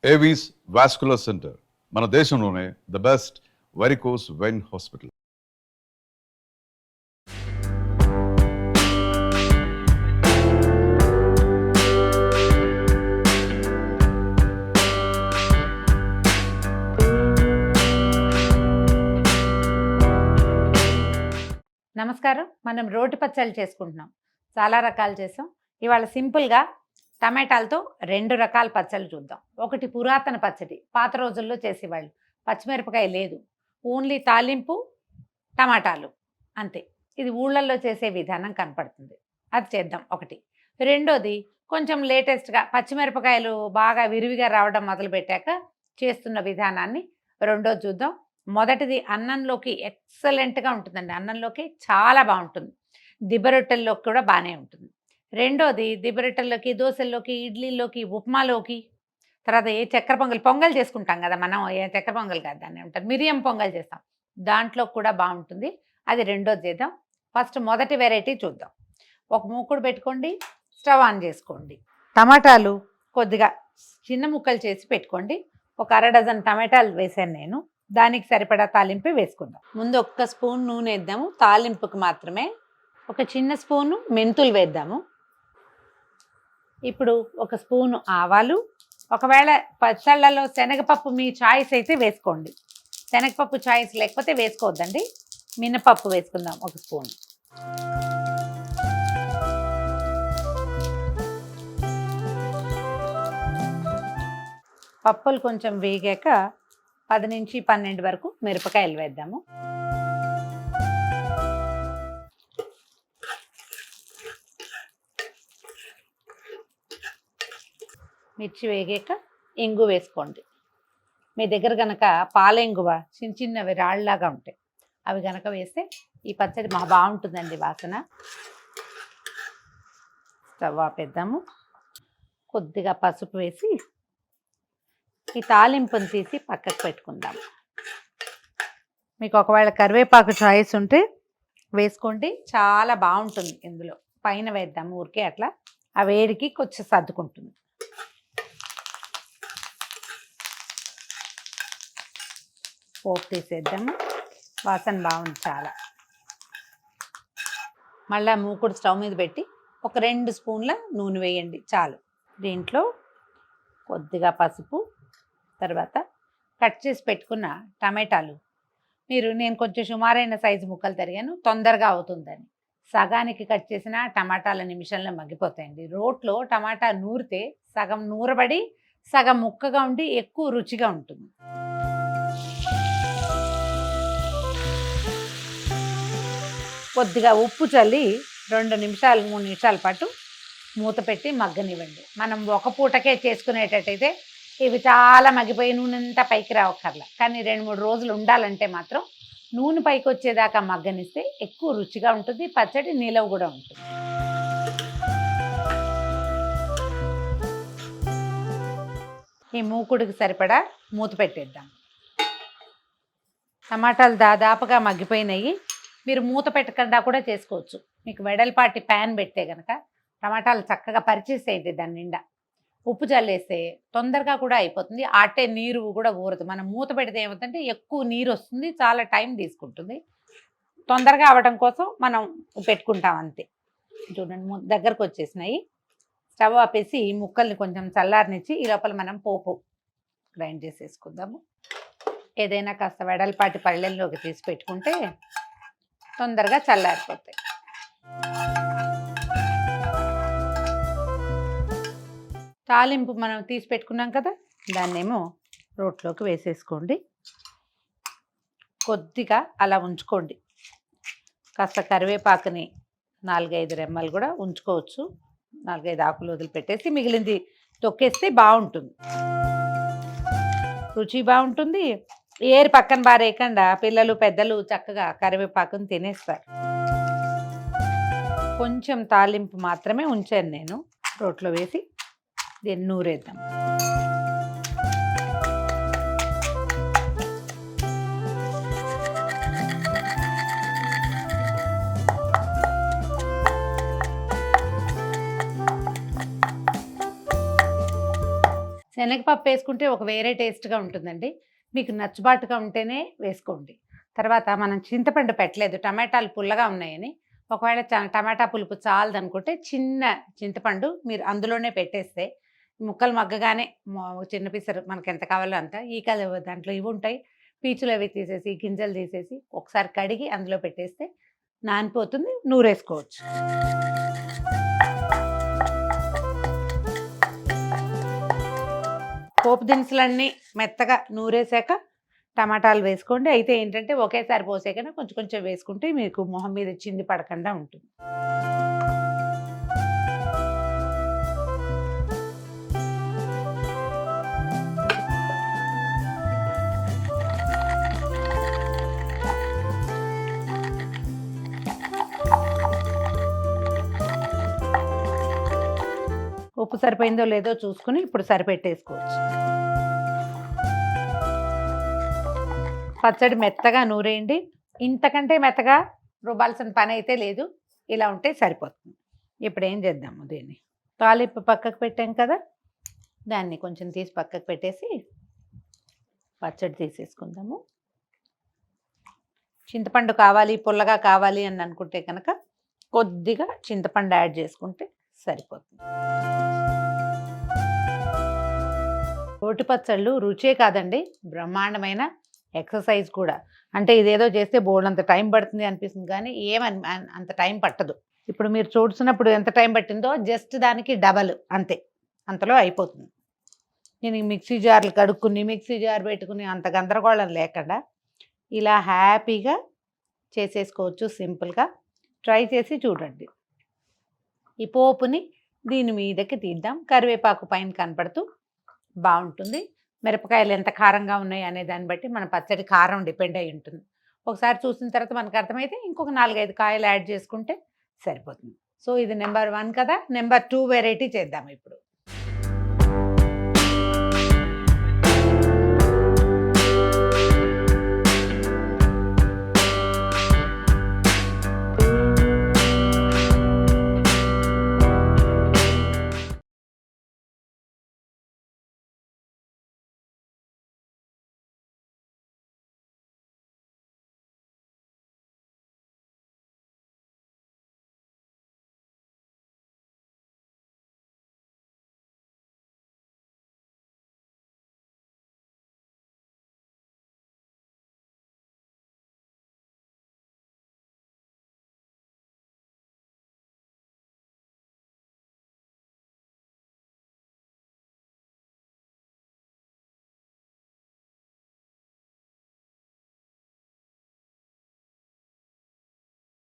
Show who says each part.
Speaker 1: Avis vascular centre మన దేశంలోనే the best varicose vein hospital.
Speaker 2: నమస్కారం. మనం రోటి పచ్చళ్ళు చేసుకుంటున్నాం. చాలా రకాలు చేసాం. ఇవాళ సింపుల్గా టమాటాలతో 2 రకాల పచ్చళ్ళు చూద్దాం. ఒకటి పురాతన పచ్చడి, పాత రోజుల్లో చేసేవాళ్ళు. పచ్చిమిరపకాయ లేదు, ఓన్లీ తాలింపు, టమాటాలు అంతే. ఇది ఊళ్ళల్లో చేసే విధానం కనపడుతుంది, అది చేద్దాం ఒకటి. రెండోది కొంచెం లేటెస్ట్గా పచ్చిమిరపకాయలు బాగా విరివిగా రావడం మొదలుపెట్టాక చేస్తున్న విధానాన్ని రెండోది చూద్దాం. మొదటిది అన్నంలోకి ఎక్సలెంట్గా ఉంటుందండి, అన్నంలోకి చాలా బాగుంటుంది, దిబ్బరొట్టెల్లోకి కూడా బాగానే ఉంటుంది. రెండోది దిబ్బరొట్టెల్లోకి, దోశల్లోకి, ఇడ్లీలోకి, ఉప్మాలోకి, తర్వాత ఏ చక్కెర పొంగల్ చేసుకుంటాం కదా మనం, ఏ చక్కెర పొంగల్ కాదు దాన్ని ఉంటారు, మిరియం పొంగల్ చేస్తాం, దాంట్లో కూడా బాగుంటుంది. అది రెండోది చేద్దాం. ఫస్ట్ మొదటి వెరైటీ చూద్దాం. ఒక మూకుడు పెట్టుకోండి, స్టవ్ ఆన్ చేసుకోండి. టమాటాలు కొద్దిగా చిన్న ముక్కలు చేసి పెట్టుకోండి. ఒక 1/2 డజన్ టమాటాలు వేసాను నేను. దానికి సరిపడా తాలింపు వేసుకుందాం. ముందు 1 స్పూన్ నూనె వేద్దాము తాలింపుకి మాత్రమే. ఒక చిన్న స్పూను మెంతులు వేద్దాము. ఇప్పుడు 1 స్పూను ఆవాలు. ఒకవేళ పచ్చళ్ళలో శనగపప్పు మీ చాయిస్ అయితే వేసుకోండి, శనగపప్పు చాయిస్ లేకపోతే వేసుకోవద్దండి. మినపప్పు వేసుకుందాం 1 స్పూన్. పప్పులు కొంచెం వేగాక 10 నుంచి 12 వరకు మిరపకాయలు వేద్దాము. మిర్చి వేగాక ఇంగు వేసుకోండి. మీ దగ్గర కనుక పాలెంగువ చిన్న చిన్నవి రాళ్ళలాగా ఉంటాయి, అవి కనుక వేస్తే ఈ పచ్చడి బాగుంటుందండి వాసన. స్టవ్ ఆపేద్దాము. కొద్దిగా పసుపు వేసి ఈ తాలింపుని తీసి పక్కకు పెట్టుకుందాం. మీకు ఒకవేళ కరివేపాకు చాయిస్ ఉంటే వేసుకోండి, చాలా బాగుంటుంది. ఇందులో పైన వేద్దాము ఊరికే అట్లా, ఆ వేడికి కొంచెం సర్దుకుంటుంది. పోపు తీసేద్దాము, వాసన బాగుంది చాలా. మళ్ళీ మూకుడు స్టవ్ మీద పెట్టి ఒక 2 స్పూన్ల నూనె వేయండి చాలు. దీంట్లో కొద్దిగా పసుపు, తర్వాత కట్ చేసి పెట్టుకున్న టమాటాలు. నేను కొంచెం సుమారైన సైజు ముక్కలు తరిగాను, తొందరగా అవుతుందని. సగానికి కట్ చేసిన టమాటాల నిమిషంలో మగ్గిపోతాయండి. రోట్లో టమాటా నూరితే సగం నూరబడి సగం ముక్కగా ఉండి ఎక్కువ రుచిగా ఉంటుంది. కొద్దిగా ఉప్పు చల్లి 2 నిమిషాలు 3 నిమిషాల పాటు మూత పెట్టి మగ్గనివ్వండి. మనం ఒక పూటకే చేసుకునేటట్టయితే ఇవి చాలా మగ్గిపోయి నూనె అంతా పైకి రావక్కర్లా. కానీ 2-3 రోజులు ఉండాలంటే మాత్రం నూనె పైకి వచ్చేదాకా మగ్గనిస్తే ఎక్కువ రుచిగా ఉంటుంది, పచ్చడి నిలవ కూడా ఉంటుంది. ఈ మూకుడికి సరిపడా మూత పెట్టేద్దాం. టమాటాలు దాదాపుగా మగ్గిపోయినాయి. మీరు మూత పెట్టకుండా కూడా చేసుకోవచ్చు. మీకు వెడల్పాటి ప్యాన్ పెడితే కనుక టమాటాలు చక్కగా పరిచేసేయండి, దాని నిండా ఉప్పు చల్లేస్తే తొందరగా కూడా అయిపోతుంది. ఆటే నీరు కూడా ఊరదు. మనం మూత పెడితే ఏమవుతుందంటే ఎక్కువ నీరు వస్తుంది, చాలా టైం తీసుకుంటుంది. తొందరగా అవ్వడం కోసం మనం పెట్టుకుంటాం అంతే. చూడండి దగ్గరకు వచ్చేసినాయి. స్టవ్ ఆపేసి ముక్కల్ని కొంచెం చల్లారనిచ్చి ఈ లోపల మనం పోపు గ్రైండ్ చేసేసుకుందాము. ఏదైనా కాస్త వెడల్పాటి పళ్ళెల్లోకి తీసి పెట్టుకుంటే తొందరగా చల్లారిపోతాయి. తాలింపు మనం తీసి పెట్టుకున్నాం కదా, దాన్నేమో రోట్లోకి వేసేసుకోండి. కొద్దిగా అలా ఉంచుకోండి. కాస్త కరివేపాకుని 4-5 రెమ్మలు కూడా ఉంచుకోవచ్చు. 4-5 ఆకులు వదిలిపెట్టేసి మిగిలింది తొక్కేస్తే బాగుంటుంది, రుచి బాగుంటుంది. ఏరి పక్కన బారేయకుండా పిల్లలు పెద్దలు చక్కగా కరివేపాకుని తినేస్తారు. కొంచెం తాలింపు మాత్రమే ఉంచాను నేను. రోట్లో వేసి దీన్ని నూరేద్దాం. శనగపప్పు వేసుకుంటే ఒక వేరే టేస్ట్గా ఉంటుందండి. మీకు నచ్చుబాటుగా ఉంటేనే వేసుకోండి. తర్వాత మనం చింతపండు పెట్టలేదు, టమాటాలు పుల్లగా ఉన్నాయని. ఒకవేళ టమాటా పులుపు చాలదనుకుంటే చిన్న చింతపండు మీరు అందులోనే పెట్టేస్తే ముక్కలు మగ్గగానే చిన్న పిసరు మనకి ఎంత కావాలో అంత దాంట్లో ఇవి ఉంటాయి, పీచులు అవి తీసేసి గింజలు తీసేసి ఒకసారి కడిగి అందులో పెట్టేస్తే నానిపోతుంది, నూరేసుకోవచ్చు. పోపు దినుసులన్నీ మెత్తగా నూరేసాక టమాటాలు వేసుకోండి. అయితే ఏంటంటే ఒకేసారి పోసేకన్నా కొంచెం కొంచెం వేసుకుంటే మీకు మొహం మీద చింది పడకుండా ఉంటుంది. ఉప్పు సరిపోయిందో లేదో చూసుకుని ఇప్పుడు సరిపెట్టేసుకోవచ్చు. పచ్చడి మెత్తగా నూరేయండి. ఇంతకంటే మెత్తగా రుబ్బాల్సిన పని అయితే లేదు, ఇలా ఉంటే సరిపోతుంది. ఇప్పుడు ఏం చేద్దాము, దీన్ని తాలింపు పక్కకు పెట్టాం కదా, దాన్ని కొంచెం తీసి పక్కకు పెట్టేసి పచ్చడి తీసేసుకుందాము. చింతపండు కావాలి, పుల్లగా కావాలి అని అనుకుంటే కనుక కొద్దిగా చింతపండు యాడ్ చేసుకుంటే సరిపోతుంది. రోటి పచ్చళ్ళు రుచే కాదండి, బ్రహ్మాండమైన ఎక్సర్సైజ్ కూడా. అంటే ఇదేదో చేస్తే బోల్డంత టైం పడుతుంది అనిపిస్తుంది, కానీ అంత టైం పట్టదు. ఇప్పుడు మీరు చూసినప్పుడు ఎంత టైం పట్టిందో జస్ట్ దానికి డబల్, అంతే, అంతలో అయిపోతుంది. నేను మిక్సీ జార్లు కడుక్కుని మిక్సీ జార్ పెట్టుకుని అంత గందరగోళం లేకుండా ఇలా హ్యాపీగా చేసేసుకోవచ్చు సింపుల్గా. ట్రై చేసి చూడండి. ఈ పోపుని దీని మీదకి తీద్దాం, కరివేపాకు పైన కనపడుతూ బాగుంటుంది. మిరపకాయలు ఎంత కారంగా ఉన్నాయి అనే దాన్ని బట్టి మన పచ్చడి కారం డిపెండ్ అయి ఉంటుంది. ఒకసారి చూసిన తర్వాత మనకు అర్థమైతే ఇంకొక 4-5 కాయలు యాడ్ చేసుకుంటే సరిపోతుంది. సో ఇది నెంబర్ 1 కదా. నెంబర్ 2 వెరైటీ చేద్దాం ఇప్పుడు.